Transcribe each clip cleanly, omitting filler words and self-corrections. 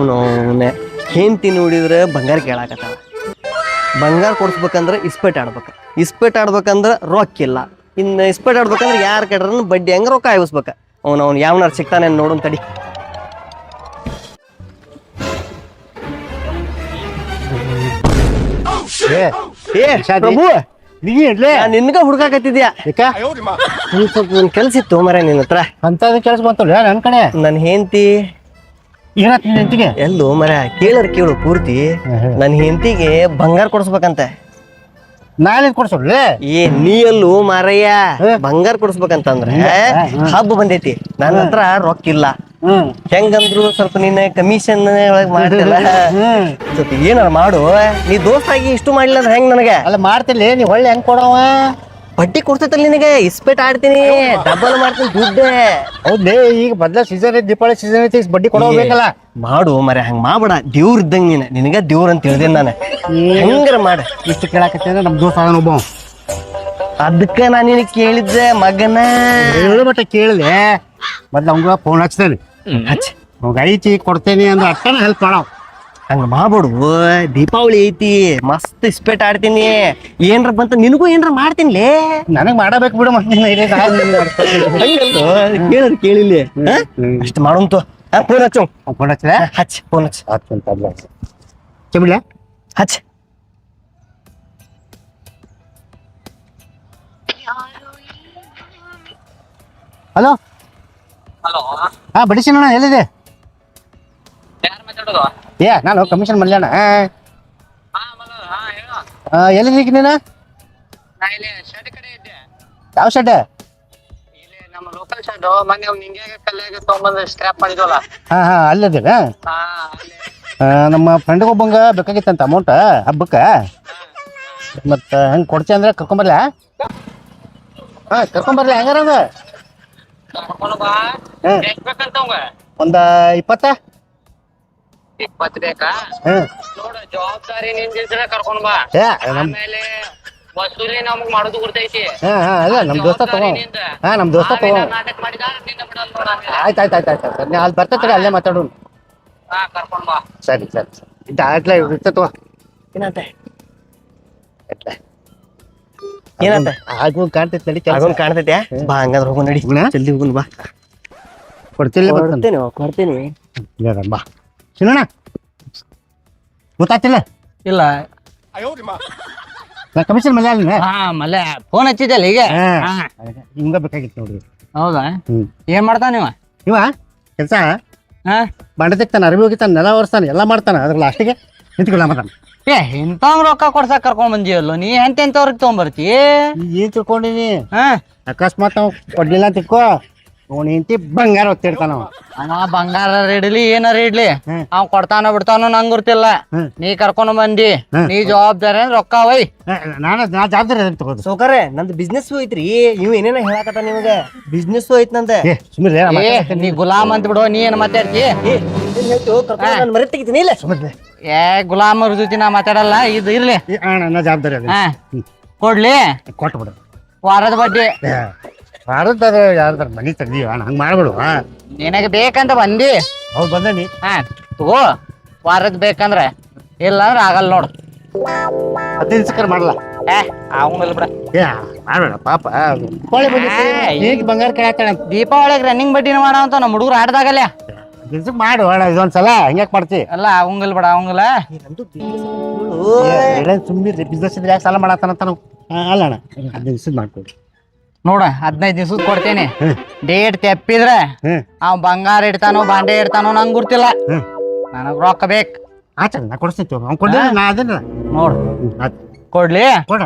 ಅವನೇ ಹೆಂಡತಿ ನೋಡಿದ್ರೆ ಬಂಗಾರ ಕೇಳಾಕತ್ತಾಳ. ಬಂಗಾರ ಕೊಡ್ಸ್ಬೇಕಂದ್ರೆ ಇಸ್ಪೇಟ್ ಆಡ್ಬೇಕು. ಇಸ್ಪೇಟ್ ಆಡ್ಬೇಕಂದ್ರೆ ರೊಕ್ಕಿಲ್ಲ. ಇನ್ನು ಇಸ್ಪೇಟ್ ಆಡ್ಬೇಕಂದ್ರೆ ಯಾರು ಕಡ್ರ ಬಡ್ಡಿ ಹಂಗೆ ರೊಕ್ಕ ಆಯಿಸ್ಬೇಕು. ಅವ್ನು ಯಾವನಾರು ಸಿಗ್ತಾನೆ ನೋಡೋನ್ ತಡಿ. ಪ್ರಭು ನಿನ್ಗ ಹುಡ್ಕಾಕತ್ತಿದ್ಯಾ? ಸ್ವಲ್ಪ ಕೆಲ್ಸ ಇತ್ತು ಮರ ನಿನ್ನ ಹತ್ರ. ಅಂತ ಕೆಲ್ಸ ಬಂತಲ್ಲ ನನ್ ಕಡೆ. ನನ್ ಹೆಂಡತಿ ಹೆಂಡತಿಗೆ ಎಲ್ಲೋ ಮರ ಕೇಳು ಪೂರ್ತಿ. ನನ್ ಹೆಂಡತಿಗೆ ಬಂಗಾರ ಕೊಡ್ಸ್ಬೇಕಂತ. ನಾಳೆ ಕೊಡ್ಸೋಡ್ರಿ. ನೀ ಎಲ್ಲೂ ಮಾರಯ್ಯ ಬಂಗಾರ ಕೊಡ್ಸ್ಬೇಕಂತಂದ್ರೆ ಹಬ್ಬ ಬಂದೈತಿ. ನನ್ನ ಹತ್ರ ರೊಕ್ಕ ಇಲ್ಲ. ಹೆಂಗಂದ್ರು ಸ್ವಲ್ಪ ನಿನ್ನ ಕಮಿಷನ್ ಒಳಗ್ ಮಾಡ್ತಿಲ್ಲ. ಸ್ವಲ್ಪ ಏನಾರ ಮಾಡು. ನೀ ದೋಸ್ತಾಗಿ ಇಷ್ಟು ಮಾಡ್ಲಿಲ್ಲ ಅಂದ್ರೆ ಹೆಂಗ್ ನನಗೆ? ಅಲ್ಲ ಮಾಡ್ತಿರ್ಲಿ, ನೀ ಹೊಳ್ಳಿ ಹೆಂಗ್ ಕೊಡವ? ಬಡ್ಡಿ ಕೊಡ್ತೈತಲ್ಲ ನಿನಗೆ. ಇಸ್ಪೇಟ್ ಆಡ್ತೀನಿ, ಡಬಲ್ ಮಾಡ್ತೀನಿ ದುಡ್ಡು. ಹೌದೇ, ಈಗ ಬದ್ಲ ಸೀಸನ್ ಐತಿ, ದೀಪಾವಳಿ ಸೀಸನ್ ಐತಿ, ಬಡ್ಡಿ ಕೊಡಬೇಕಲ್ಲ. ಮಾಡು ಮರ, ಹಂಗ ಮಾಡ್ಬೇಡ. ದೇವ್ರ ಇದ್ದಂಗ ನಿನಗ ದೇವ್ರ ಅಂತ ಹೇಳ್ದೇನ್ ನಾನು. ಹೆಂಗಾರ ಮಾಡ. ಇಷ್ಟು ಕೇಳಾಕತ್ತೆ ಅಂದ್ರೆ ನಮ್ ದೋಸ್ತ ಅದನ್ನ ಒಬ್ಬ. ಅದಕ್ಕ ನಾನು ನಿನಗೆ ಕೇಳಿದ್ದೆ ಮಗನ. ಮಟ್ಟ ಕೇಳಿದೆ. ಮೊದ್ಲು ಅವಂಗ ಫೋನ್ ಹಚ್ತೇನೆ. ಅವಾಗ ಐತಿ ಕೊಡ್ತೇನೆ ಅಂದ್ರೆ ಅಷ್ಟನ ಹೆಲ್ಪ್ ಮಾಡವ್. ಹಂಗ ಮಾಡ್ಬಿಡು. ದೀಪಾವಳಿ ಐತಿ, ಮಸ್ತ್ ಇಸ್ಪೇಟ್ ಆಡ್ತೀನಿ. ಏನ್ರ ಬಂತ ನಿನಗೂ ಏನ್ರ ಮಾಡ್ತೀನಿಲೇ. ನನಗ್ ಮಾಡಬೇಕು ಬಿಡು. ಕೇಳಿಲ್ಲ ಅಷ್ಟು ಮಾಡೋಂತು. ಫೋನ್ ಹಚ್ಚು. ಫೋನ್ ಹಚ್ಚಲ ಹಚ್. ಫೋನ್ ಹಚ್. ಚೆಮಿಡ್ಲ ಹಚ್. ಹಲೋ. ಹಾ ಬಡಿಸಿನ ಎಲ್ಲಿದೆ? ನಾನು ಕಮಿಷನ್ ಮಲ್ಯಾಣ. ಎಲ್ಲಿದ್ದೀಗ ನೀನು? ಯಾವ ಶೆಡ್? ಹಾ ಅಲ್ಲದೇನ? ನಮ್ಮ ಫ್ರೆಂಡ್ಗೆ ಒಬ್ಬಂಗ ಬೇಕಾಗಿತ್ತಂತ ಅಮೌಂಟ್ ಹಬ್ಬಕ್ಕ. ಮತ್ತ ಹಂಗ ಕೊಡ್ತಿ ಅಂದ್ರೆ ಕರ್ಕೊಂಬರ್ಲ? ಹಾ ಕರ್ಕೊಂಬರ್ಲ. ಹೆಂಗಾರ ಒಂದ 20 ಬೇಕಾ? ನೋಡ, ಜವಾಬ್ದಾರಿ ನಿಂದಿದ್ರೆ ಕರ್ಕೊಂಡ್ ಬಾ. ಆಮೇಲೆ ವಸೂಲಿ ನಮಗ್ ಮಾಡೋದು ಗುರ್ತೈತಿ. ನಮ್ ದೋಸ್ತ ತಗೋ. ನಮ್ ದೋಸ್ತ ತಗೋ. ನಾಟಕ ಮಾಡಿದ ನಿನ್ನ ಬಿಡಲ್ಲ ನೋಡ. ಆಯ್ತಾಯ್ತಾಯ್ತಾಯ್ತು. ಅಲ್ಲಿ ಬರ್ತೈತಿ, ಅಲ್ಲೇ ಮಾತಾಡೋಣ. ಕರ್ಕೊಂಡ್ ಬಾ. ಸರಿ ಆಯ್ತಲ್ಲ. ಇರ್ತೈತವ. ಏನಂತ ಆಗ ಕಾಣ್ತೈತಿ ನಡಿ. ಕಾಣ್ತೈತ್ಯಾ? ಬಾ ಹಂಗಾದ್ರೆ ಹೋಗು ನಡಿ. ಜಲ್ದಿ ಹೋಗುನ್ ಬಾ. ಕೊಡ್ತಿಲ್ಲ ಕೊಡ್ತೀನಿ ಬಾ. ಸಿನೋಣ ಗೊತ್ತಾಗ್ತಿಲ್ಲ? ಇಲ್ಲ. ನಾ ಕಮಿಷನ್ ಮಲ್ಯ ಅಲ್ಲ. ಮಲ್ಯ ಫೋನ್ ಹಚ್ಚಿದ್ದಲ್ಲ ಈಗ. ನಿಮ್ಗ ಬೇಕಾಗಿತ್ತು ನೋಡ್ರಿ. ಹೌದಾ? ಏನ್ ಮಾಡ್ತಾನ ಇವ ಕೆಲಸ? ಬಂಡೆ ತೆಗ್ತಾನ, ಅರಿವಿ ಹೋಗಿತಾನ, ನೆಲ ಒರೆಸ್ತಾನ, ಎಲ್ಲ ಮಾಡ್ತಾನ. ಅದ್ರ ಲಾಸ್ಟಿಗೆ ನಿಂತ್ಕೊಳ್ಳ ಮಾತಾನ. ಇಂಥವ್ ರೊಕ್ಕ ಕೊಡ್ಸಕ್ ಕರ್ಕೊಂಡ್ ಬಂದಿಯಲ್ಲ ನೀ. ಎಂತೆಂತವ್ರಿಗೆ ತಗೊಂಬರ್ತಿ? ಏನ್ ತಿಳ್ಕೊಂಡಿನಿ? ಅಕಸ್ಮಾತ್ ನಾವು ಕೊಡ್ಲಿಲ್ಲ ಅಂತ ತಿಳ್ಕೊ, ಅವ್ನ ಹೆಂಡತಿ ಬಂಗಾರ ಹೊತ್ತಿರ್ತಾನ. ಅವ ಬಂಗಾರ ಇಡ್ಲಿ ಏನಾರ ಇಡ್ಲಿ, ಅವ್ ಕೊಡ್ತಾನೋ ಬಿಡ್ತಾನೋ ನಂಗೆ ಗೊತ್ತಿಲ್ಲ. ನೀ ಕರ್ಕೊಂಡ್ ಬಂದಿ, ನೀ ಜವಾಬ್ದಾರಿ ಅಂದ್ರೆ ರೊಕ್ಕ ವೈ. ನಾ ಜವಾಬ್ದಾರಿ ಅದನ್ನ ತಗೋದು. ಸೌಕರ್ಯ ನಂದು ಬಿಸ್ನೆಸ್ ಐತ್ರಿ. ಇವ್ ಏನೇನ ಹೇಳಾಕತ್ತ ನಿಮ್ಗೆ? ಬಿಸ್ನೆಸ್ ಐತ್ ನಂದ. ನೀ ಗುಲಾಮ್ ಅಂತ ಬಿಡು. ನೀ ಏನ್ ಮಾತಾಡ್ತಿ? ಮರಿ ತೆಗಿತೀನಿ. ಇಲ್ಲ ಸುಮ್ಮನೆ ಗುಲಾಮರ ಜೊತೆ ನಾ ಮಾತಾಡಲ್ಲ. ಇದು ಇರ್ಲಿ. ನಾ ಜವಾಬ್ದಾರಿ ಅದ. ಕೊಡ್ಲಿ? ಕೊಟ್ಬಿಡು. ವಾರದ ಬಡ್ಡಿ ಯಾರದಾರ ಯಾರ್ದಾರ ಮನಿ ತಂದೀವ. ಹಂಗ ಮಾಡ್ಬಿಡು. ನಿನಗೆ ಬೇಕಂತ ಬಂದಿ. ಹೌದು ಬಂದನಿ. ತಗೋ. ವಾರದ ಬೇಕಂದ್ರ, ಇಲ್ಲ ಅಂದ್ರ ಆಗಲ್ಲ ನೋಡು. 15 ದಿವಸಕ್ಕೆ ಮಾಡಲ್ಲ. ಅವಂಗಲ್ಲ ಬಿಡ. ಮಾಡ್ಬೇಡ ಪಾಪ. ಈಗ ಬಂಗಾರ ಕೇಳ್ತಾಳ. ದೀಪಾವಳಿಗೆ ರನ್ನಿಂಗ್ ಬಡ್ಡಿನ ಮಾಡವಂತ ನಮ್ಮ ಹುಡುಗರು ಆಡ್ದಾಗಲ್ಲ. ದಿವ್ಸಕ್ಕೆ ಮಾಡು ಇದೊಂದ್ಸಲ. ಹಂಗ್ಯಾಕ್ ಮಾಡ್ತಿ? ಅಲ್ಲ ಅವಂಗಲ್ ಬಿಡ. ಅವಂಗಲ್ಲ ಸುಮ್ಮನೆ ಬಿಸ್ನೆಸ್ ಯಾಕೆ ಸಾಲ ಮಾಡತ್ತಾನಂತ ನಾವು. ಅಲ್ಲ ಅಣ್ಣ 15 ದಿವ್ಸದ ಮಾಡ್ಕೊಡಿ ನೋಡ. 15 ದಿವ್ಸದ್ ಕೊಡ್ತೇನೆ. ಡೇಟ್ ತೆಪ್ಪಿದ್ರೆ ಅವ್ ಬಂಗಾರ ಇಡ್ತಾನೋ ಬಾಂಡೆ ಇಡ್ತಾನೋ ನಂಗೆ ಗೊತ್ತಿಲ್ಲ. ನನಗ್ ರೊಕ್ಕ ಬೇಕು. ಆಚೆ ನಾ ಕೊಡಿಸ್ತೀನಿ. ಅವ್ನು ಕೊಡ್ಲಿ, ನಾ ಅದೇನ ನೋಡು. ಕೊಡ್ಲಿ? ಕೊಡ.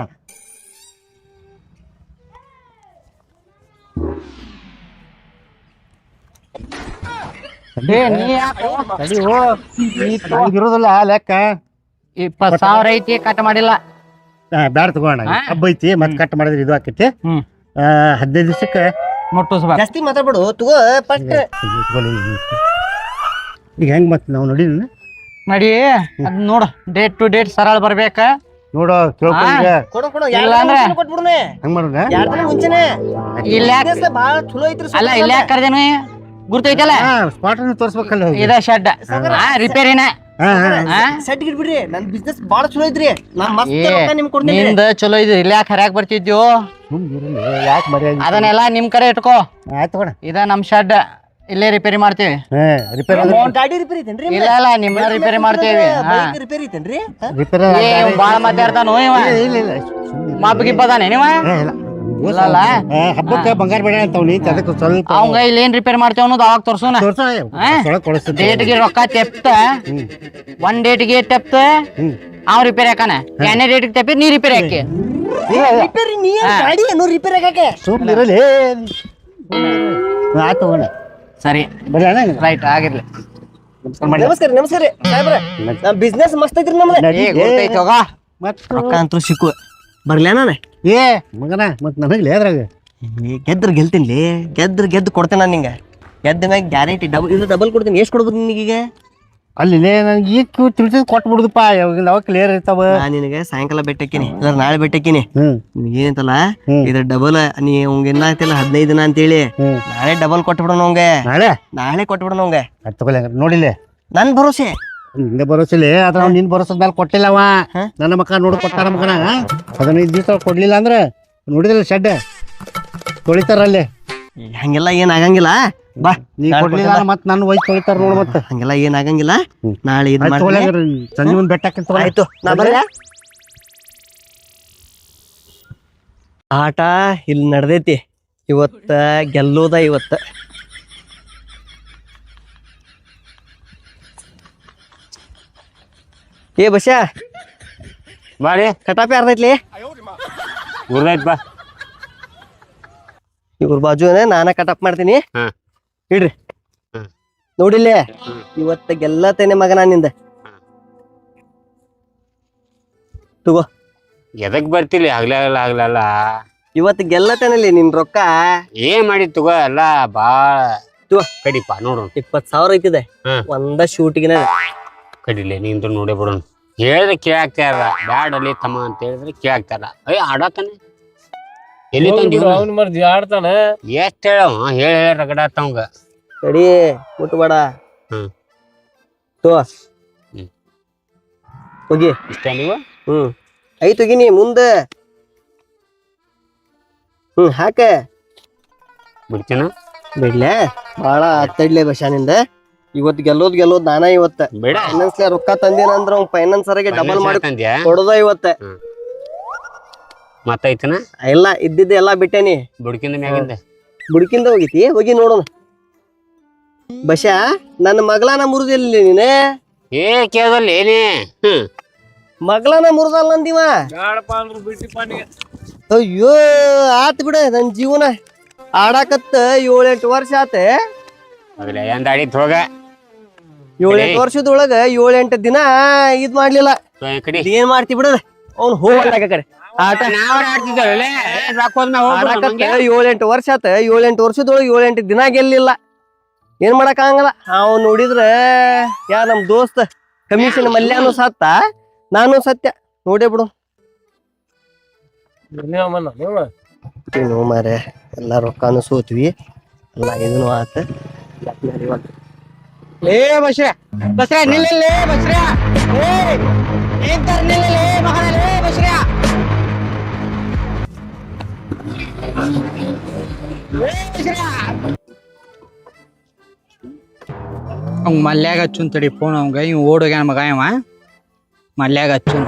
ಇರೋದಿಲ್ಲ ಲೆಕ್ಕ. 20,000 ಐತಿ, ಕಟ್ ಮಾಡಿಲ್ಲ. ಬ್ಯಾಡ ತಗೋಣ. ಹಬ್ಬ ಐತಿ, ಮತ್ತೆ ಕಟ್ ಮಾಡಿದ್ರೆ ಇದು ಆಕೈತಿ. 15 ದಿವ್ಸಕ್ಕೆ ಮುಟ್ಟಿಸ್ಬೇಕು. ಜಾಸ್ತಿ ಮಾತಾಡ್ಬಿಡು. ತಗೋ ಪಟ್. ಈಗ ಹೆಂಗ್ ಮತ್ತೆ ನಾವು ನೋಡಿ ನಡಿ. ಅದ್ ನೋಡು, ಡೇಟ್ ಟು ಡೇಟ್ ಸರಳ ಬರ್ಬೇಕ. ನೋಡು ಕೊಡು. ಇಲ್ಲ ಅಂದ್ರೆ ಕೊಟ್ಬಿಡ್ನೆ. ಹಂಗ ಮಾಡೋಣ. ಮುಂಚೆನೆ ಇಲ್ಲ ಬಾಳ ಚಲೋ ಐತ್ರಿ. ಅಲ್ಲ ಇಲ್ಲ ಕರ್ದೇನು ಗುರ್ತೈತಲ್ಲ ಸ್ಪಾಟ್ ತೋರ್ಸ್ಬೇಕಲ್ಲ ಹೋಗಿ. ಇದ ಶೆಡ್ ರಿಪೇರಿನ ಸೆಟ್ ಬಿಡ್ರಿ ನನ್ ಬಿಸ್ನೆಸ್ ಬಾಳ ಚಲೋ ಐತ್ರಿ ನಾನ್ ಮಸ್ತ್ ಏ ರೊಕ್ಕ ನಿಮ್ಗೆ ಕೊಡ್ತೀನಿ ನಿಂದ ಚಲೋ ಇದು ಇಲ್ಲ ಹರ್ಯಾಕ್ ಬರ್ತಿದ್ಯೋ ಯಾಕೆ ಮರ್ಯಾದೆ ಅದನ್ನೆಲ್ಲ ನಿಮ್ ಕರೆ ಇಟ್ಕೋ ಆಯ್ತು ತಗೋಣ. ಇದ ನಮ್ ಶೆಡ್ ಇಲ್ಲೇ ರಿಪೇರಿ ಮಾಡ್ತೀವಿ ರಿಪೇರ್ ಗಾಡಿ ರಿಪೇರಿ ಐತೇನ್ರಿ ಇಲ್ಲ ಇಲ್ಲ ನಿಮ್ನ ರಿಪೇರಿ ಮಾಡ್ತೀವಿ ಬೈಕ್ ರಿಪೇರಿ ಐತೇನ್ರಿ ರಿಪೇರ್ ಬಾಳ ಮಾತಾಡ್ತಾನು ಇವ ಇಲ್ಲ ಇಲ್ಲ ಮಾಪ್ ಗಿಪ್ಪದಾನೆ ನೀವ ಇಲ್ಲಲ್ಲ ಹಬ್ಬಕ್ಕೆ ಬಂಗಾರ ಬೇಡ ಅಂತವ್ನಿ ಅದಕ್ಕೆ ಸ್ವಲ್ಪ ಅವಂಗ ಇಲ್ಲಿ ಏನ್ ರಿಪೇರಿ ಮಾಡ್ತೇವ ಅನ್ನೋದು ಅವಾಗ ತೋರ್ಸೋಣ ಕೊಡಿಸ್ತೀನಿ. ಡೇಟ್ಗೆ ರೊಕ್ಕ ತೆಪ್ತ ಒಂದ್ ಡೇಟ್ಗೆ ತೆಪ್ತ ಅವ್ ರಿಪೇರಿ ಹಾಕಾನ ಎರಡನೇ ಡೇಟ್ಗೆ ತೆಪ್ಪಿ ನೀ ರಿಪೇರಿ ಹಾಕಿ ರಿಪೇರಿ ನೀ ಗಾಡಿ ಏನು ರಿಪೇರಿ ಹಾಕಕ್ಕೆ ಸುಮ್ಮನೆ ಇರಲಿ ಆಯ್ತು ತಗೋಣ ಸರಿ ಬರೀ ಅಣ್ಣ ರೈಟ್ ಆಗಿರ್ಲಿ ನಮಸ್ಕಾರ ನಮಸ್ಕಾರ ಸಾಹೇಬ್ರ ನಮ್ ಬಿಸ್ನೆಸ್ ಮಸ್ತ್ ಐತ್ರಿ ನಮ್ದು ಏ ಗೊತ್ತೈತಿ ಹೋಗ ಮತ್ತೆ ರೊಕ್ಕ ಅಂತೂ ಸಿಕ್ಕು ಬರ್ಲ್ಯಾ ನಾನು ಏ ಮಗನ ಮತ್ ನನಗ್ಲಿ ಅದ್ರಾಗ ಗೆದ್ರ ಗೆಲ್ತೀನಿ ಗೆದ್ದು ಕೊಡ್ತೇನೆ ನಾನು ನಿಂಗೆ ಗೆದ್ದ ಮ್ಯಾಗ ಗ್ಯಾರಂಟಿ ಡಬಲ್ ಕೊಡ್ತೀನಿ ಎಷ್ಟು ಕೊಡ್ಬೋದು ನಿನಗೀಗ ಅಲ್ಲಿ ನನಗೆ ಈಗ ತಿಳಿಸಿದ್ ಕೊಟ್ಬಿಡುದಪ್ಪ ಯಾವಾಗ ಅವಾಗ ಕ್ಲಿಯರ್ ಇರ್ತಾವ ನಾನು ನಿನಗೆ ಸಾಯಂಕಾಲ ಬೆಟ್ಟಕ್ಕಿನಿ ಇಲ್ಲ ನಾಳೆ ಬೆಟ್ಟಕ್ಕಿನಿ ಹ್ಮ್ ಏನಂತಲ್ಲ ಇದ್ರ ಡಬಲ್ ನೀ ಅವಂಗ ಏನಾಗ್ತಿಲ್ಲ 15 ದಿನ ಅಂತೇಳಿ ನಾಳೆ ಡಬಲ್ ಕೊಟ್ಬಿಡೋಣ ಅವಂಗೆ ನಾಳೆ ಕೊಟ್ಬಿಡೋಣ ಅವಂಗೆ ಅದು ತಗೊಳ್ಳಿ ನೋಡಿಲ್ಲ ನನ್ ಭರೋಸೆ ನಿಂದೆ ಭರೋಸಿಲ್ಲ ಅದ್ರ ನಿನ್ ಭರೋಸದ ಮೇಲೆ ಕೊಟ್ಟಿಲ್ಲ ಅವ ನನ್ನ ಮಕ್ಕ ನೋಡಿ ಕೊಟ್ಟಾರ ಮಗನ 15 ದಿವಸ ಕೊಡ್ಲಿಲ್ಲ ಅಂದ್ರೆ ನೋಡಿದಿಲ್ಲ ಶೆಡ್ ತೊಳಿತಾರಲ್ಲಿ ಹಂಗೆಲ್ಲ ಏನ್ ಆಗಂಗಿಲ್ಲ ಬಾ ನೀ ಕೊಡ್ಲಿಲ್ಲ ಮತ್ ನನ್ನ ವಯಸ್ಸು ತೊಳಿತಾರ ನೋಡ್ ಮತ್ತ ಹಂಗೆಲ್ಲ ಏನ್ ಆಗಂಗಿಲ್ಲ ನಾಳೆ ಇದು ಸಂಜೆ ಮುಂದೆ ಬೆಟ್ಟ ಆಯ್ತು ನಾ ಬರ್ಲ್ಯಾ? ಆಟ ಇಲ್ಲಿ ನಡ್ದೈತಿ ಇವತ್ತ ಗೆಲ್ಲೋದ ಇವತ್ತ ಏ ಬಸ್ಯಾ ಬಾರಿ ಕಟಾಪಿ ಅರ್ಧೈತ್ಲಿ ಗುರ್ದಾಯ್ತು ಬಾ ಇವ್ರ ಬಾಜುನೇ ನಾನ ಕಟಾಪ್ ಮಾಡ್ತೀನಿ ಇಡ್ರಿ ನೋಡಿಲ್ಲೇ ಇವತ್ತ ಗೆಲ್ಲತೇನೆ ಮಗನ ನಿಂದ ತಗೋ ಎದಕ್ ಬರ್ತಿಲ್ಲ ಆಗ್ಲಲ್ಲ ಇವತ್ತು ಗೆಲ್ಲತೇನಲ್ಲಿ ನಿನ್ ರೊಕ್ಕ ಏನ್ ಮಾಡಿ ತಗೋ ಎಲ್ಲ ಬಾಳ ಕಡಿಪ ನೋಡು 20,000 ಐತಿದೆ ಒಂದ ಶೂಟಿಗೆ ಕಡಿಲೆ ನಿಂತು ನೋಡೇ ಬಿಡೋಣ ಹೇಳಿದ್ರೆ ಕೇಳಾಕ್ತಾರ ಬ್ಯಾಡ್ ಅಲ್ಲಿ ತಮ್ಮ ಅಂತ ಹೇಳಿದ್ರೆ ಕೇಳಾಕ್ತಾರ ಅಯ್ಯ ಆಡತಾನೆ ಎಲ್ಲಿ ತಂದಿ ಆಡ್ತಾನ ಎಷ್ಟ್ ಹೇಳವ ಹೇಳಿ ರಗಡಾತವಂಗ ಸರಿ ಮುಟ್ಬೇಡ ತೋ ಹೋಗಿ ಇಷ್ಟ ನೀವು ಐತ್ ಹೋಗಿನಿ ಮುಂದೆ ಹಾಕ ಬಿಡ್ತೀನ ಬಿಡ್ಲೆ ಬಾಳ ಹತ್ತಡ್ಲೆ ಬಶಾನಿಂದ ಇವತ್ತು ಗೆಲ್ಲೋದ್ ನಾನ ಇವತ್ತ ಬೇಡ ಫೈನಾನ್ಸ್ ರೊಕ್ಕ ತಂದೇನ ಅಂದ್ರ ಫೈನಾನ್ಸರ್ಗೆ ಡಬಲ್ ಮಾಡಿ ತಂದ್ಯಾ ಕೊಡೋದ ಇವತ್ತ ಮತ್ತೈತನ ಎಲ್ಲ ಇದ್ದಿದ್ದ ಎಲ್ಲಾ ಬಿಟ್ಟೇನಿ ಬುಡ್ಕಿಂದ ಮ್ಯಾಗಿಂದ ಬುಡ್ಕಿಂದ ಹೋಗಿತಿ ಹೋಗಿ ನೋಡೋಣ ಬಶಾ ನನ್ನ ಮಗಳನ ಮುರಿದಿಲ್ಲ ನೀನೆ ಏ ಕೇಳದಲ್ಲಿ ಏನೇ ಮಗಳನ ಮುರಿದಲ್ಲ ಅಂದಿವ ಬ್ಯಾಡಪ್ಪ ಅಂದ್ರ ಬಿಟ್ಟಿಪ್ಪ ನೀ ಅಯ್ಯೋ ಆತ್ ಬಿಡ ನನ್ ಜೀವನ ಆಡಾಕತ್ತ 7-8 ವರ್ಷ ಆತ ಅದ್ಲ ಎಂದ ಆಡಿತ್ ಹೋಗ 7-8 ವರ್ಷದೊಳಗ 7-8 ದಿನ ಇದ್ ಮಾಡ್ಲಿಲ್ಲ ಕಡಿ ಏನ್ ಮಾಡ್ತಿ ಬಿಡದ ಅವ್ನು ಹೋಗ್ಲಾಕ ಕಡೆ ಆಟ ನಾವ್ ಆಡ್ತಿದ್ದೇವಲ್ಲ ಆಡಾಕತ್ತ 7-8 ವರ್ಷ ಆತ 7-8 ವರ್ಷದೊಳಗ 7-8 ದಿನ ಗೆಲ್ಲಿಲ್ಲ ಏನ್ ಮಾಡಕ್ ಆಗಂಗಿಲ್ಲ ಅವ್ ನೋಡಿದ್ರ ಯಾ ನಮ್ ದೋಸ್ತ ಕಮಿಷನ್ ಮಲ್ಯಾನು ಸತ್ತ ನಾನು ಸತ್ಯ ನೋಡೇ ಬಿಡು ಏನು ಮಾರೆ ಎಲ್ಲಾ ರೊಕ್ಕಾನು ಸೋತ್ವಿ ಎಲ್ಲಾ ಇದನ್ನು ಆತ ಲೇ ಬಸ್ರೆ ನಿಲ್ಲೇ ಬಸ್ರೆ ನಿಲ್ಲೇ ಮಗನ ಲೇ ಬಸ್ರೆ ಅವ್ ಮಲ್ಯಾಗ ಹಚ್ಚುನ್ ತಡಿ ಫೋನ್ ಅವಂಗ ಇವ್ ಓಡೋಗ್ಯಾನ ಮಗ ಇವ ಮಲ್ಯಾಗ ಹಚ್ಚುನ್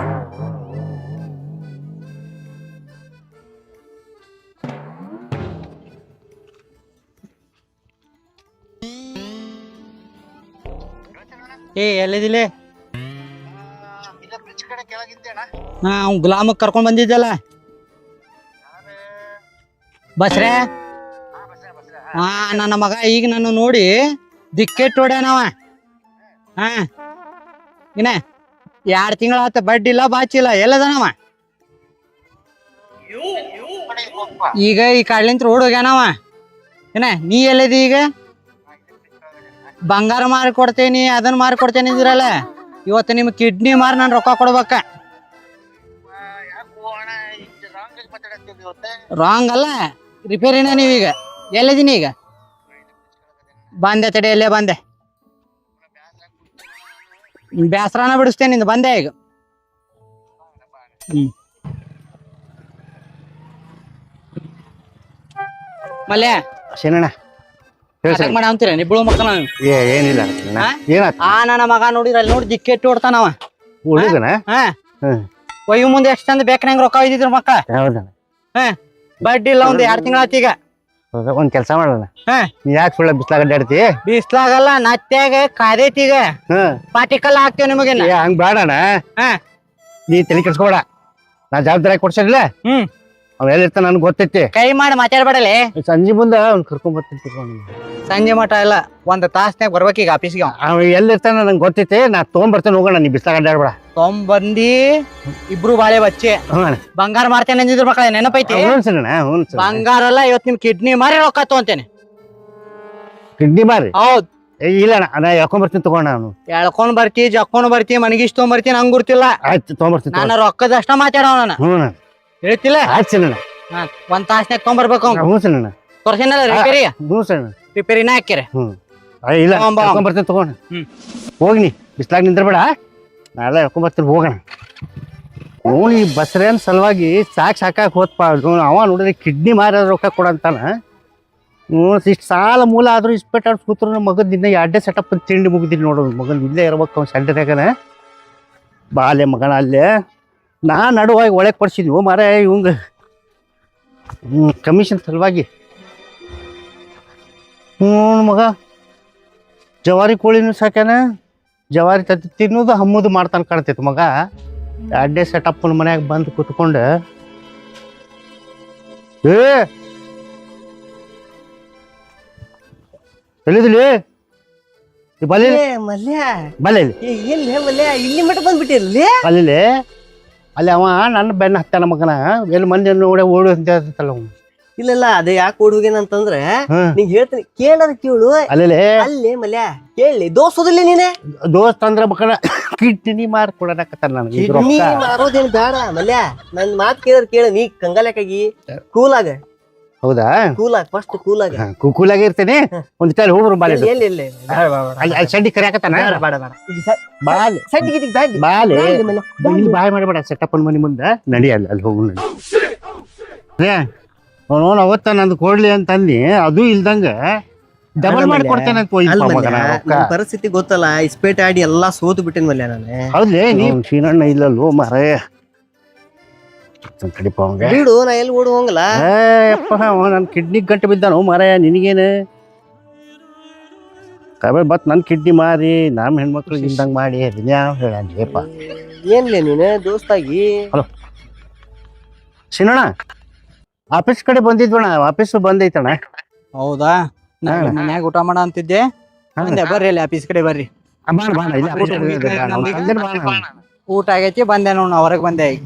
ಏ ಎಲ್ಲಿದಿಲೆ ಹಾ ಅವ್ನ್ ಗುಲಾಮಕ್ ಕರ್ಕೊಂಡ್ ಬಂದಿದ್ದಲ್ಲ ಬಸ್ರೆ ಹಾ ನನ್ನ ಮಗ ಈಗ ನನ್ನ ನೋಡಿ ದಿಕ್ಕೆಟ್ ಹೊಡ್ಯಾನವ ಹಾ ಇನ್ನ 2 ತಿಂಗಳ ಆತ ಬಡ್ಡಿ ಇಲ್ಲ ಬಾಚಿಲ್ಲ ಎಲ್ಲದನವ ಈಗ ಈ ಕಾಡ್ಲಿಂತ್ರ ಓಡೋಗ್ಯಾನವ ಏನ ನೀ ಎಲ್ಲದಿ ಈಗ ಬಂಗಾರ ಮಾರಿ ಕೊಡ್ತೇನಿ ಅದನ್ನ ಮಾರಿ ಕೊಡ್ತೇನಿ ಇದ್ರಲ್ಲ ಇವತ್ತು ನಿಮ್ ಕಿಡ್ನಿ ಮಾರಿ ನಾನು ರೊಕ್ಕ ಕೊಡ್ಬೇಕ ರಾಂಗ್ ಅಲ್ಲ ರಿಪೇರಿನ ನೀವೀಗ ಎಲ್ಲಿದೀನಿ ಈಗ ಬಂದೆ ತಡಿ ಅಲ್ಲೇ ಬಂದೆ. ಬ್ಯಾಸರಾನ ಬಿಡಿಸ್ತೇನೆ ನಿಂದು ಬಂದೆ ಈಗ. ಮಲ್ಯ ಶನಣ್ಣ ಹೇಳ್ಸಣ್ಣ. ಮಾಡ ಅಂತೀರ ನಿಬ್ಳು ಮಕ್ಕಳ ಏನಿಲ್ಲ ಏನಾತ ನನ್ನ ಮಗ ನೋಡಿದ್ರ ಅಲ್ಲಿ ನೋಡಿ ದಿಕ್ಕೆಟ್ಟು ಓಡ್ತಾನವ. ಹುಡುಗನ ಹಾ ಹ್ಮ್ ಒಯ್ಯು ಮುಂದೆ ಎಷ್ಟ್ ಚಂದ ಬೇಕಂಗ ರೊಕ್ಕ ಒಯ್ದಿದ್ರು ಮಕ್ಕಳ. ಹೌದಣ್ಣ. ಹಾ ಬಡ್ಡಿ ಇಲ್ಲ ಒಂದ್ 2 ತಿಂಗಳ ಆತೀಗ. ಒಂದ್ ಕೆಲಸ ಮಾಡೋಣ, ಹಾ ನೀ ಯಾಕೆ ಸುಳ್ಳ ಬಿಸ್ಲಾಗ ಅಡ್ಡಾಡ್ತಿ? ಬಿಸ್ಲಾಗಲ್ಲ ನತ್ಯಾಗ ಕಾದೈತೀಗ ಹ್ಮ್ ಪಾಟಿಕಲ್ ಹಾಕ್ತೇವ್ ನಿಮಗೆ. ಹಂಗ ಬೇಡಣ್ಣ, ಹಾ ನೀ ತಲೆ ಕೆಡ್ಸ್ಕೊಬೇಡ. ನಾ ಜವಾಬ್ದಾರಿ ಕೊಡ್ಸಿರ್ಲ, ಹ್ಮ್ ಅವ್ ಎಲ್ಲಿರ್ತಾನ ನನ್ಗೆ ಗೊತ್ತೈತಿ. ಕೈ ಮಾಡಿ ಮಾತಾಡ್ಬೇಡಲೆ. ಸಂಜೆ ಮುಂದೆ ಅವ್ನು ಕರ್ಕೊಂಡ್ ಬರ್ತೀನಿ. ಸಂಜೆ ಮಟ ಇಲ್ಲ, ಒಂದ್ ತಾಸ್ನ್ಯಾಗ ಬರ್ಬೇಕೀಗ ಆಫೀಸ್ಗೆ. ಅವ ಎಲ್ಲಿರ್ತಾನ ನಂಗೆ ಗೊತ್ತೈತಿ, ನಾ ತೊಗೊಂಬರ್ತೇನೆ, ಹೋಗೋಣ. ನೀ ಬಿಸ್ಲಾಗ ಅಡ್ಡಾಡ್ಬೇಡ. ತೊಂಬಂದಿ ಇಬ್ರು ಬಾಳೆ ಬಚ್ಚೆ ಹ್ಞೂ ಬಂಗಾರ ಮಾಡ್ತೇನೆ ಅಂದಿದ್ರ ಮಕ್ಕಳ ನೆನಪೈತಿ. ಸಣ್ಣ, ಹ್ಞೂ ಸರ್. ಬಂಗಾರ ಅಲ್ಲ, ಇವತ್ ನಿಮ್ ಕಿಡ್ನಿ ಮಾರಿ ರೊಕ್ಕ ತಗೊಂತೇನೆ. ಕಿಡ್ನಿ ಮಾರಿ? ಹೌದ್. ಇಲ್ಲ ಅಣ್ಣ, ನಾ ಯಾಕೊಂಬರ್ತೀನಿ, ತಗೋಣ. ಅವನು ಎಳ್ಕೊಂಡ್ ಬರ್ತಿ, ಜಕ್ಕೊಂಡ್ ಬರ್ತಿ, ಮನಗಿಸ್ ತೊಗೊಂಬರ್ತಿ, ನಂಗ್ ಗುರ್ತಿಲ್ಲ. ಆಯ್ತು, ತೊಗೊಂಬರ್ತೀನಿ. ನಾನು ರೊಕ್ಕದಷ್ಟ ಮಾತಾಡವ ನಾನು ಹ್ಞೂ ಹೇಳ್ತಿಲ್ಲ. ಆಯ್ತು ಸಣ್ಣ. ಒಂದ್ ತಾಸ್ನ್ಯಾಗ ತೊಗೊಂಬರ್ಬೇಕು. ಹ್ಞೂ ಸಣ್ಣ. ತೋರ್ಸೇನಲ್ಲ ರಿಪೇರಿ? ಹ್ಞೂ ಸಣ್ಣ. ರಿಪೇರಿನ ಹಾಕಿರಿ. ಹ್ಞೂ ಇಲ್ಲ, ತಗೊಂಬಾ. ಬರ್ತೀನಿ, ತಗೋಣ. ಹ್ಮ್ ಹೋಗಿ ನೀ ಬಿಸ್ಲಾಗ ನಿಂದ್ರಬೇಡ, ನಾಳೆ ಹೇಳ್ಕೊಂಬರ್ತೀನಿ, ಹೋಗೋಣ. ಅವನು ಈ ಬಸ್ರೇನ್ ಸಲುವಾಗಿ ಸಾಕಾಗಿ ಹೋತ್ಪ. ಅವ ನೋಡಿದ್ರೆ ಕಿಡ್ನಿ ಮಾರಿ ರೊಕ್ಕ ಕೊಡಂತಾನ. ಇಷ್ಟು ಸಾಲ ಮೂಲ ಆದ್ರೂ ಇಸ್ಪೆಟ್ ಆಡ್ ಕೂತ್ರು ನಮ್ಮ ಮಗನ ದಿನ 2 ಸೆಟಪ್ ತಿಂಡಿ ಮುಗಿದಿನಿ ನೋಡು. ಮಗನ ಇಲ್ಲೇ ಇರ್ಬೇಕು, ಅವ್ನು ಸೆಂಟರ್ಯಾಗನ ಬಾಲೆ ಮಗನ ಅಲ್ಲೇ. ನಾ ನಡುವಾಗಿ ಒಳಗೆ ಕೊಡ್ಸಿದ್ವಿ ಮಾರ ಇವಂಗ ಕಮಿಷನ್ ಸಲುವಾಗಿ. ಮಗ ಜವಾರಿ ಕೋಳಿನೂ ಸಾಕ್ಯಾನ, ಜವಾರಿ ತತ್ತಿ ತಿನ್ನೋದು ಹಮ್ಮದು ಮಾಡ್ತಾನೆ ಕಾಣ್ತೈತಿ ಮಗ. 2 ಸೆಟಪ್ ಮನ್ಯಾಗ ಬಂದು ಕುತ್ಕೊಂಡು ಎಲ್ಲಿದ್ಲಿ ಬಲ್ಲಿ ಮಲ್ಯ ಬಲ್ಲ ಇಲ್ಲಿ ಎಲ್ಲಿ ಮಲ್ಯ ಇಲ್ಲಿ ಮಟ್ಟ ಬಂದ್ಬಿಟ್ಟಿರ್ಲಿ. ಅಲ್ಲಿ ಅಲ್ಲಿ ಅವ ನನ್ನ ಬೆನ್ನ ಹತ್ತಾನ ಮಗನ. ಎಲ್ಲಿ ಮಂದಿ ನೋಡಿ ಓಡು ಅಂತ ಹೇಳ್ತಲ್ಲ ಅವ್ನು. ಇಲ್ಲ ಅದೇ ಯಾಕೆ ಓಡ್ ಹೋಗ್ಯಾನಂತಂದ್ರೆ ಹ್ಮ್. ನಿಂಗ್ ಹೇಳ್ತೀನಿ, ಕೇಳದ ಕೇಳು. ಅಲ್ಲಿ ಅಲ್ಲಿ ಮಲ್ಯ ಕೇಳಿ ದೋಸ್ತದಿಲ್ಲ ನೀನೆ. ದೋಸ್ತ ಅಂದ್ರ ಮಕ್ಕಳ ಕಿಡ್ನಿ ಮಾರಿ ಕೊಡಕತ್ತಾರ ನನಗೆ. ಇದು ನೀ ರೊಕ್ಕ ಮಾರೋದೇನ್ ಬೇಡ ಮಲ್ಯ, ನನ್ ಮಾತ್ ಕೇಳಿದ್ರೆ ನೀ ಕಂಗಾಲಕ್ಕಾಗಿ ಕೂಲಾಗ ಹೌದಾ? ಫಸ್ಟ್ ಕೂಲಾಗ ಕೂಲಾಗಿ ಇರ್ತೇನೆ. ಒಂದ್ ಟೈಲ್ ಹೋಗ್ರು ಬಾಲೆ. ಎಲ್ಲಿ ಅಲ್ಲಿ ಸಡ್ಡಿ ಕರಿಯಾಕತ್ತಾನ. ಬಾಲೆ ಬಾಲೆ ಇಲ್ಲಿ ಬಾಯ್ ಮಾಡಬೇಡ. ಸೆಟಪ್ ಮನಿ ಮುಂದೆ ನಡಿ, ಅಲ್ಲಿ ಹೋಗು ನಡಿ. ಅವನು ಅವತ್ತ ನಂದು ಕೊಡ್ಲಿ ಅಂತಂದಿ, ಅದು ಇಲ್ದಂಗ ಡಬಲ್ ಮಾಡಿ ಕೊಡ್ತೇನೆ ಅಂತ ಹೋಯ್ತು ಮಗನ ರೊಕ್ಕ. ನನ್ ಪರಿಸ್ಥಿತಿ ಗೊತ್ತಲ್ಲ, ಇಸ್ಪೇಟ್ ಆಡಿ ಎಲ್ಲಾ ಸೋತು ಬಿಟ್ಟೇನ್ ಮಲ್ಯ ನಾನು. ಹೌದ್ಲೇ, ನೀವು ಶೀನಣ್ಣ ಇಲ್ಲಲ್ಲೋ ಮಾರೇ. ಕಡಿಪ ಅವಂಗ ಬಿಡು, ನಾ ಎಲ್ಲಿ ಓಡು ಹೋಗಲ್ಲ. ಅಪ್ಪ ನನ್ ಕಿಡ್ನಿ ಗಂಟೆ ಬಿದ್ದಾನು ಮಾರಾಯ. ನಿನಗೇನು ಕಬೆ ಬತ್ ನನ್ ಕಿಡ್ನಿ ಮಾರಿ ನಮ್ಮ ಹೆಣ್ಮಕ್ಳಿಗೆ ಇಲ್ದಂಗ ಮಾಡಿ ಹೇಳಪ್ಪ. ಏನ್ಲೇ ನೀನು ದೋಸ್ತಾಗಿ? ಹಲೋ ಶೀನಣ್ಣ, ಆಫೀಸ್ ಕಡೆ ಬಂದಿದ್ವಣ್ಣ. ಆಫೀಸ್ ಬಂದೈತಣ್ಣ. ಹೌದಾ? ಮನ್ಯಾಗ ಊಟ ಮಾಡ ಅಂತಿದ್ದೆ. ಬರ್ರಿ ಅಲ್ಲಿ ಆಫೀಸ್ ಕಡೆ ಬರ್ರಿ. ಊಟ ಆಗೈತಿ, ಬಂದೆ ನೋಡ್, ಹೊರಗ್ ಬಂದೆ ಈಗ.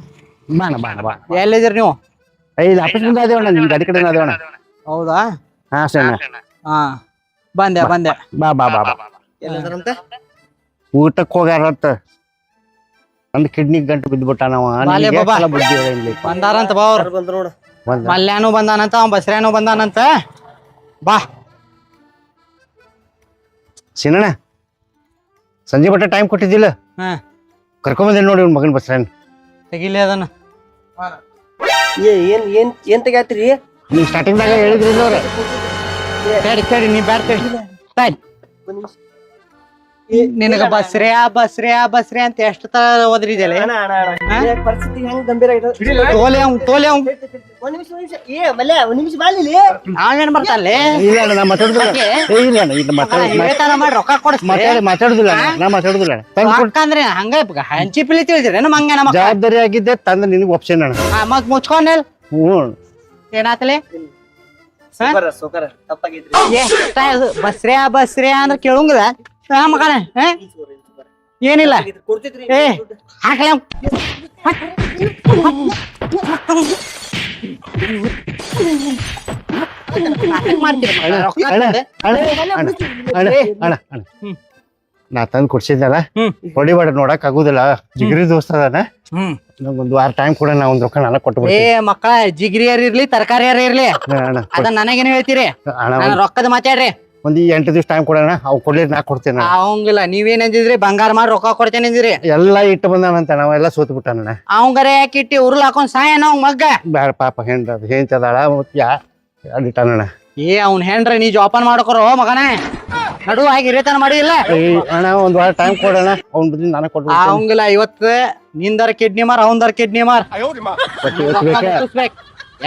ಎಲ್ಲಿದ್ದೀರಿ ನೀವು? ಆಫೀಸ್ ಮುಂದೆ ಅದೇವಣ್ಣ, ನಿಮ್ ಗಾಡಿ ಕಡೆ ಅದೇವಣ್ಣ. ಹೌದಾ? ಹಾ ಸಣ್ಣ. ಹಾ ಬಂದೆ ಬಾ ಬಾ ಬಾ ಬಾ. ಎಲ್ಲದಂತ ಊಟಕ್ಕೆ ಹೋಗ್ಯಾರಂತ. ಒಂದ್ ಕಿಡ್ನಿ ಗಂಟು ಬಿದ್ಬಿಟ್ಟ ನಾವು. ಬಂದಾರಂತ ಬಾ ಅವ್ರು. ಬಂದ್ರು ನೋಡು. ಮಲ್ಯಾನು ಬಂದಾನಂತ, ಅವ್ ಬಸ್ರ್ಯಾನು ಬಂದಾನಂತ. ಬಾ ಸಿನಣ್ಣ, ಸಂಜೆ ಬಟ್ಟ ಟೈಮ್ ಕೊಟ್ಟಿದ್ದಿಲ್ಲ, ಹಾ ಕರ್ಕೊಂಬಂದೆ ನೋಡಿ ಇವ್ನ ಮಗನ್ ಬಸ್ರ್ಯಾನ್. ತೆಗಿಲಿ ಅದನ್ನ. ಏನ್ ತೆಗ್ಯಾತ್ರಿ? ನೀವು ಸ್ಟಾರ್ಟಿಂಗ್ದಾಗ ಹೇಳಿದ್ರಿ ಅವ್ರೆ. ತಡಿ ನೀ ಬ್ಯಾಡ ತಡಿ. ನಿನಗ ಬಸ್ರ್ಯಾ ಅಂತ ಎಷ್ಟು ತರ ಓದ್ರಿದೆಲ್ಲ. ಪರಿಸ್ಥಿತಿ ಹೆಂಗ್ ಗಂಭೀರ ತೋಲೆ ಅವ್ ಒಂದ್ ನಿಮಿಷ ಮಲ್ಯ, ಒಂದ್ ನಿಮಿಷ ಬಾಲಿಲಿ. ನಾವೇನ್ ಬರ್ತಾನೆ ಇಲ್ಲ ನಾ ಮಾತಾಡುದಿಲ್ಲ. ಮಾಡಿ ರೊಕ್ಕ ಮಾತಾಡುದಿಲ್ಲ, ನಾ ಮಾತಾಡುದಿಲ್ಲ. ರೊಕ್ಕ ಅಂದ್ರೆ ಹಂಗ ಹಂಚಿ ಪಿಲಿ ತಿಳಿದ್ರಿ ನಮ್ಮ ಹಂಗ ನಮ್ಮ ಜವಾಬ್ದಾರಿ ಆಗಿದ್ದೆ ತಂದ ನಿನಗೆ ಒಪ್ಸೇನ. ಮತ್ ಮುಚ್ಕೊಂಡ್ ಹ್ಞೂ ಏನಾತಲೆ? ತಪ್ಪಾಗೈತ್ರಿ. ಬಸ್ರ್ಯಾ ಅಂದ್ರೆ ಕೇಳಂಗಿಲ್ಲ ಮಗನ. ಏನಿಲ್ಲ ಏ ಹಾಕ್ಲ ನಾ ತಂದ್ ಕೊಡ್ಸಿದ್ದಲ್ಲ, ಹೊಡಿಬೇಡ, ನೋಡಕ್ ಆಗುದಿಲ್ಲ. ಜಿಗ್ರಿ ದೋಸ್ತ ಅದಾನ, ನಂಗೊಂದ್ ವಾರ ಟೈಮ್ ಕೂಡ ನಾ ಒಂದ್ ರೊಕ್ಕ ನಾನ ಕೊಟ್ಟು ಏ ಮಕ್ಕಳ, ಜಿಗ್ರಿ ಯಾರು ಇರ್ಲಿ ತರಕಾರಿ ಯಾರು ಇರ್ಲಿ, ಅದ ನನಗೇನು ಹೇಳ್ತೀರಿ? ರೊಕ್ಕದ ಮಾತಾಡ್ರಿ. ಒಂದ್ 8 ದಿವ್ಸ ಟೈಮ್ ಕೊಡೋಣ ಅವ್ ಕೊಡ್ಲಿಕ್ಕೆ ನಾ ಕೊಡ್ತೇನೆ ಅವಂಗಿಲ್ಲ ನೀವೇನ್ ಅಂದಿದ್ರಿ ಬಂಗಾರ ಮಾಡಿ ರೊಕ್ಕ ಕೊಡ್ತೇನೆ ಅಂದಿರಿ ಎಲ್ಲ ಇಟ್ಟು ಬಂದಾನಂತ ನಾವೆಲ್ಲ ಸೋತ್ ಬಿಟ್ಟಾನ ಅವಂಗಾರ ಯಾಕೆ ಇಟ್ಟಿ ಉರ್ಲ್ ಹಾಕೊಂಡ್ ಸಾಯನ ಅವ್ ಮಗ್ಗ ಬ್ಯಾಡ ಪಾಪ ಹೆಂಡ್ರ ಅದು ಹೆಂಚದಾಳ ಅಲ್ಲಿಟ್ಟಾನಣ್ಣ ಅವ್ನ ಹೆಂಡ್ರ ನೀ ಜೋಪಾನ ಮಾಡ್ಕೊರೋ ಮಗನ ನಡು ಆಗಿ ಹಿರೇತನ ಮಾಡಿ ಇಲ್ಲ ಅಣ್ಣ ಒಂದ್ ವಾರ ಟೈಮ್ ಕೊಡೋಣ ಅವ್ನ ಬದ್ಲಿ ನಾನು ಕೊಡ್ಬೇಕು ಅವಂಗಿಲ್ಲ ಇವತ್ತು ನಿಂದರ ಕಿಡ್ನಿ ಮಾರ್ ಅವಂದರ ಕಿಡ್ನಿ ಮಾರ್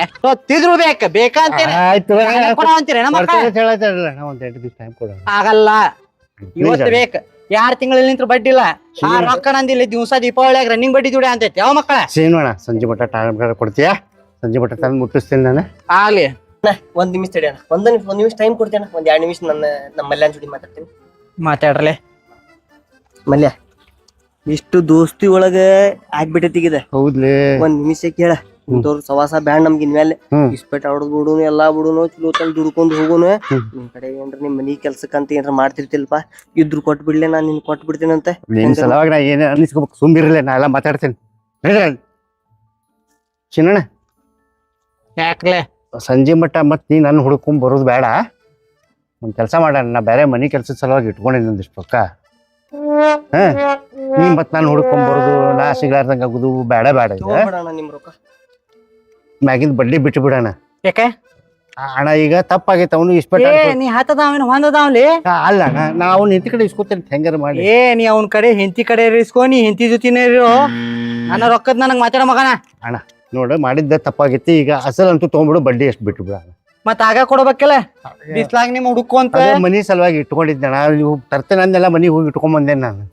ಎಷ್ಟೊತ್ತಿದ್ರು ಬೇಕಂತೀರಿ ಆಯ್ತು ಅಂತೀರಿ ಹೇಳತ್ತಲ್ಲ ನಾ ಒಂದ್ 8 ದಿವ್ಸ ಟೈಮ್ ಕೊಡೋಣ ಆಗಲ್ಲ ಇವತ್ತು ಬೇಕ 2 ತಿಂಗಳಲ್ಲಿ ನಿಂತ್ರ ಬಡ್ಡಿ ಇಲ್ಲ ಆ ರೊಕ್ಕ ನಂದಿಲ್ಲ ದಿವಸ ದೀಪಾವಳಿಯಾಗ ರನ್ನಿಂಗ್ ಬಡ್ಡಿ ದುಡಿ ಅಂತೈತಿ ಯಾವ ಮಕ್ಕಳ ಸೇನೋಣ ಸಂಜೆ ಮಟ್ಟ ಟೈಮ್ ಕೊಡ್ತೀಯಾ ಸಂಜೆ ಮಟ್ಟ ತಂದು ಮುಟ್ಟಿಸ್ತೀನಿ ನಾನು ಆಗ್ಲಿ ಒಂದ್ ನಿಮಿಷ ತಡಿ ಅಣ್ಣ ಒಂದ್ ನಿಮಿಷ ಟೈಮ್ ಕೊಡ್ತೇನೆ ಒಂದ್ 2 ನಿಮಿಷ ನಮ್ಮ ಮಲ್ಯಾನ್ ಜೋಡಿ ಮಾತಾಡ್ತೀನಿ ಮಾತಾಡ್ರಲೆ ಮಲ್ಯ ಇಷ್ಟು ದೋಸ್ತಿ ಒಳಗ ಆಗ್ಬಿಟ್ಟೈತಿ ಈಗ ಹೌದ್ಲಿ ಒಂದ್ ನಿಮಿಷ ಕೇಳ ಇಂಥವ್ರು ಸವಾಸ ಬ್ಯಾಡ್ ನಮ್ಗೆ ಇನ್ಮೇಲೆ ಇಸ್ಪೆಟ್ ಆಡೋದ್ ಬಿಡುನು ಎಲ್ಲಾ ಬಿಡುನು ಚಲೋ ತಂದ್ ದುಡ್ಕೊಂಡ್ ಹೋಗುನು ನಿಮ್ ಕಡೆ ಏನ್ರ ನಿಮ್ ಮನಿ ಕೆಲ್ಸಕ್ಕಂತ ಏನ್ರ ಮಾಡ್ತಿರ್ತಿಲ್ಪ ಇದ್ರು ಕೊಟ್ ಬಿಡ್ಲೆ ನಾನ್ ನಿನ್ ಕೊಟ್ ಬಿಡ್ತೇನಂತ ನಿನ್ ಸಲುವಾಗಿ ನಾ ಏನೇ ಅನ್ನಿಸ್ಕೋಬೇಕು ಸುಮ್ಮಿರಲ್ಲ ನಾ ಎಲ್ಲ ಮಾತಾಡ್ತೀನಿ ಚಿನ್ನಣ್ಣ ಯಾಕ್ಲೆ ಸಂಜೆ ಮಟ್ಟ ಮತ್ ನೀ ನನ್ನ ಹುಡ್ಕೊಂಡ್ ಬರೋದು ಬೇಡ ಒಂದ್ ಕೆಲಸ ಮಾಡೋಣ ನಾ ಬೇರೆ ಮನಿ ಕೆಲ್ಸದ ಸಲುವಾಗಿ ಇಟ್ಕೊಂಡಿದ್ದೀನಿ ಒಂದಿಷ್ಟು ರೊಕ್ಕ ನೀ ಮತ್ ನಾನು ಹುಡ್ಕೊಂಡ್ ಬರೋದು ನಾ ಸಿಗ್ಲಾರ್ದಂಗ ಆಗುದು ಬೇಡ ನಿಮ್ ರೊಕ್ಕ ಮ್ಯಾಗಿಂದ ಬಡ್ಡಿ ಬಿಟ್ಟು ಬಿಡೋಣ ಯಾಕೆ ಅಣ್ಣ ಈಗ ತಪ್ಪಾಗೈತೆ ಅವನು ಇಸ್ಪೆಟ್ ನೀ ಹತ್ತದಾವನ್ ಹೊಂದದಾವ್ಲಿ ಅಲ್ಲ ನಾ ಅವ್ನ ಹಿಂತಿ ಕಡೆ ಇಸ್ಕೊತೇನೆ ಹೆಂಗಾರ ಮಾಡಿ ನೀ ಅವ್ನ ಕಡೆ ಹೆಂಡತಿ ಕಡೆ ಇಸ್ಕೊ ನೀ ಹೆಂಡತಿ ಜೊತೆನೇ ಇರೋ ನನ್ನ ರೊಕ್ಕದ್ ನನಗ್ ಮಾತಾಡ ಮಗನ ಅಣ್ಣ ನೋಡ ಮಾಡಿದ್ದ ತಪ್ಪಾಗೈತಿ ಈಗ ಅಸಲಂತೂ ತಗೊಂಡ್ಬಿಡು ಬಡ್ಡಿ ಎಷ್ಟು ಬಿಟ್ಟು ಬಿಡ ಮತ್ ಆಗ ಕೊಡ್ಬೇಕಲ್ಲ ಬಿಸ್ಲಾಗ ನಿಮ್ ಹುಡುಕೊಂತ ಮನಿ ಸಲುವಾಗಿ ಇಟ್ಕೊಂಡಿದ್ದೆ ನೀವು ತರ್ತೇನೆ ಅಂದೆಲ್ಲ ಮನಿಗೆ ಹೋಗಿ ಇಟ್ಕೊಂಡ್ ಬಂದೇನೆ ನಾನು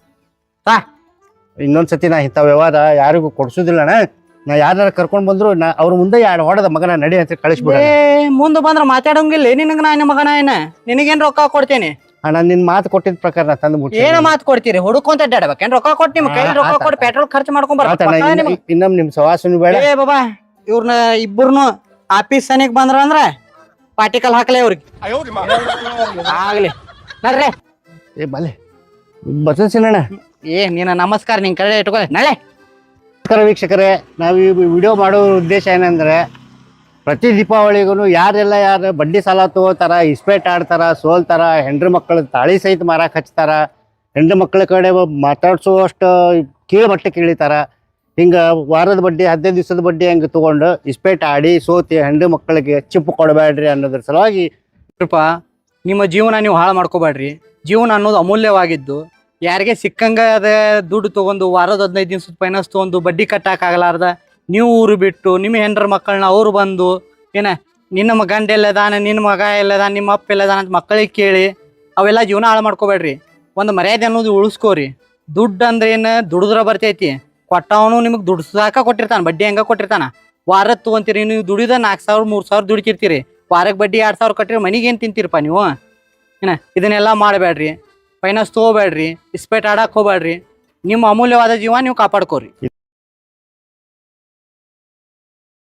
ಇನ್ನೊಂದ್ಸತಿ ನಾ ಇಂಥ ವ್ಯವಹಾರ ಯಾರಿಗೂ ಕೊಡ್ಸುದಿಲ್ಲ ಅಣ್ಣ ನಾ ಯಾರು ಕರ್ಕೊಂಡ್ ಬಂದ್ರು ನಾ ಅವ್ರ ಮುಂದೆ ಹೊಡೆದ ಮಗನ ನಡಿ ಅಂತ ಕಳಿಸ್ಬಿಡ ಮುಂದೆ ಬಂದ್ರ ಮಾತಾಡಂಗಿಲ್ಲ ನಿನಗ ನಾ ಮಗನ ಏನ ನಿನಗೇನ್ ರೊಕ್ಕ ಕೊಡ್ತೇನೆ ಅಣ್ಣ ನಿನ್ ಮಾತು ಕೊಟ್ಟಿದ್ ಪ್ರಕಾರ ನಾ ತಂದು ಮುಟ್ಟಿ ಏನ ಮಾತು ಕೊಡ್ತೀರಿ ಹುಡುಕೊಂತ ಅಡ್ಡಾಡ್ಬೇಕೇನ್ ರೊಕ್ಕ ಕೊಟ್ಟು ನಿಮ್ ಕೈ ರೊಕ್ಕ ಕೊಟ್ಟು ಪೆಟ್ರೋಲ್ ಖರ್ಚು ಮಾಡ್ಕೊಂಡ್ ಇನ್ನೊಮ್ಮೆ ನಿಮ್ ಸವಾಸನು ಬೇಡ ಏ ಬಾಬಾ ಇವ್ರನ್ನ ಇಬ್ಬರ್ನು ಆಫೀಸ್ ಸನಿಗ್ ಬಂದ್ರ ಅಂದ್ರ ಪಾರ್ಟಿಕಲ್ ಹಾಕ್ಲೇ ಅವ್ರಿಗೆ ಆಗ್ಲಿ ನಡ್ರಿ ಏ ಬಲೆ ಬಸಸಿನಣ್ಣ ನೀನ ನಮಸ್ಕಾರ ನಿನ್ ಕಡೆ ಇಟ್ಕೊ ನಾಳೆ ನಮಸ್ಕಾರ ವೀಕ್ಷಕರೇ ನಾವು ಈ ವಿಡಿಯೋ ಮಾಡೋ ಉದ್ದೇಶ ಏನಂದ್ರೆ ಪ್ರತಿ ದೀಪಾವಳಿಗೂ ಯಾರು ಬಡ್ಡಿ ಸಾಲ ತಗೋತಾರ ಇಸ್ಪೇಟ್ ಆಡ್ತಾರ ಸೋಲ್ತಾರ ಹೆಂಡ್ರ ಮಕ್ಕಳ ತಾಳಿ ಸಹಿತ ಮಾರಾಕ್ ಹಚ್ತಾರ ಹೆಂಡ್ರ ಮಕ್ಕಳ ಕಡೆ ಮಾತಾಡ್ಸುವಷ್ಟು ಕೀಳು ಮಟ್ಟಕ್ಕೆ ಇಳಿತಾರ ಹಿಂಗ ವಾರದ ಬಡ್ಡಿ 15 ದಿವಸದ ಬಡ್ಡಿ ಹಂಗೆ ತಗೊಂಡು ಇಸ್ಪೇಟ್ ಆಡಿ ಸೋತಿ ಹೆಂಡ್ರ ಮಕ್ಕಳಿಗೆ ಚಿಪ್ಪು ಕೊಡಬೇಡ್ರಿ ಅನ್ನೋದ್ರ ಸಲುವಾಗಿ ನಿಮ್ಮ ಜೀವನ ನೀವು ಹಾಳು ಮಾಡ್ಕೋಬೇಡ್ರಿ ಜೀವನ ಅನ್ನೋದು ಅಮೂಲ್ಯವಾಗಿದ್ದು ಯಾರಿಗೆ ಸಿಕ್ಕಂಗ ಅದ ದುಡ್ಡು ತಗೊಂಡು ವಾರದ 15 ದಿವಸದ ಫೈನಾನ್ಸ್ ತಗೊಂಡು ಬಡ್ಡಿ ಕಟ್ಟಾಕಾಗಲಾರ್ದ ನೀವು ಊರು ಬಿಟ್ಟು ನಿಮ್ಮ ಹೆಂಡ್ರ ಮಕ್ಕಳನ್ನ ಅವ್ರು ಬಂದು ಏನ ನಿನ್ನ ಗಂಡ ಎಲ್ಲದಾನ ನಿನ್ನ ಮಗ ಎಲ್ಲದಾನ ನಿಮ್ಮ ಅಪ್ಪ ಎಲ್ಲದಾನ ಅಂತ ಮಕ್ಕಳಿಗೆ ಕೇಳಿ ಅವೆಲ್ಲ ಜೀವನ ಹಾಳು ಮಾಡ್ಕೋಬೇಡ್ರಿ ಒಂದು ಮರ್ಯಾದೆ ಅನ್ನೋದು ಉಳಿಸ್ಕೋರಿ ದುಡ್ಡು ಅಂದ್ರೆ ಏನು ದುಡಿದ್ರ ಬರ್ತೈತಿ ಕೊಟ್ಟವನು ನಿಮಗೆ ದುಡ್ಸಾಕ ಕೊಟ್ಟಿರ್ತಾನ ಬಡ್ಡಿ ಹಂಗ ಕೊಟ್ಟಿರ್ತಾನ ವಾರದ ತಗೊಂತೀರಿ ನೀವು ದುಡಿದ 4,000 3,000 ದುಡಿತಿರ್ತೀರಿ ವಾರಕ್ಕೆ ಬಡ್ಡಿ 2,000 ಕಟ್ಟಿರಿ ಮನಿಗೆ ಏನು ತಿಂತೀರಪ್ಪ ನೀವು ಏನ ಇದನ್ನೆಲ್ಲ ಮಾಡಬೇಡ್ರಿ ಫೈನಾನ್ಸ್ ತಗೋಬೇಡ್ರಿ ಇಸ್ಪೇಟ್ ಆಡಕ್ ಹೋಗ್ಬೇಡ್ರಿ ನಿಮ್ಮ ಅಮೂಲ್ಯವಾದ ಜೀವ ನೀವು ಕಾಪಾಡ್ಕೋರಿ.